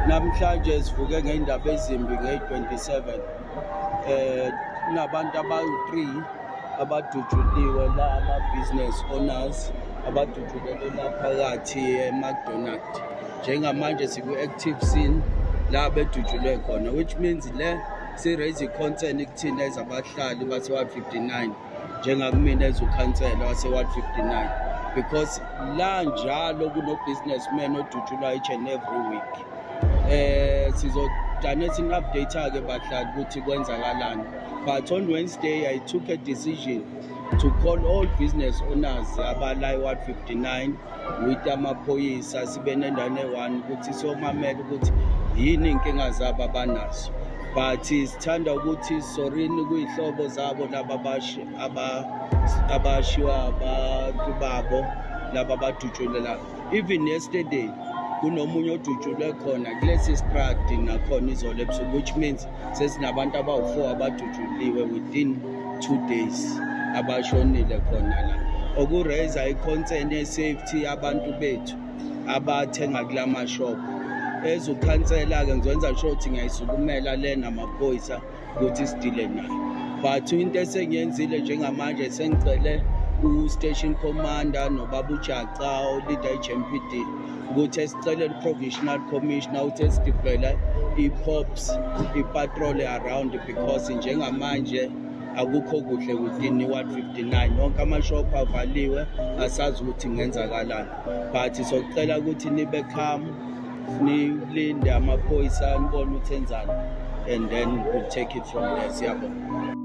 Namhlanje sivuke ngeindaba ezimbi nge-27 kunabantu abayi-3 abadutshuliwe la ama-business owners abadutshulelwe la phakathi eMcDonald. Njengamanje sikwi-active scene la bedutshulwe khona, which means le si-raise i-concern kuthina ezabahlali base-Ward 59 njengakumina ezukhansela wase-Ward 59, because la njalo kuno-businessman odutshulwa each and every week. Sizodane sin-update-ke bahlali ukuthi kwenzakalani. But on Wednesday I took a decision to call all business owners abala eWard 59 with amaphoyisa, sibe nendawo eyi-1 ukuthi somamela ukuthi yini inkinga zabo abanazo. But sithanda ukuthi sorini kuyihlobo zabo laba abashiwa abantu babo laba abadutshulela. Even yesterday kunomunye odutshulwe khona kulesi stradi nakhona izolo ebusuku, which means sesinabantu abawu-4 abadutshuliwe within 2 days abashonile khona la, okuraise i-concern ye-safety yabantu bethu abathenga kula mashop. Ezukhansela-ke ngizokwenza sure ukuthi ngiyayisukumela le namaphoyisa ukuthi sidile nayo. But into esengiyenzile njengamanje sengicele u-station commander nobaba uJaca o-leader i-GMPD ukuthi esicele i-provisional commissioner ukuthi esideployela i-pops i-patrol around, because njengamanje akukho kuhle within iWard 59, yonke amashop avaliwe, asazi ukuthi kungenzakalani. But socela ukuthi nibe calm, nilinde amaphoyisa nibone ukuthi enzani, and then we'll take it from there. Siyabonga.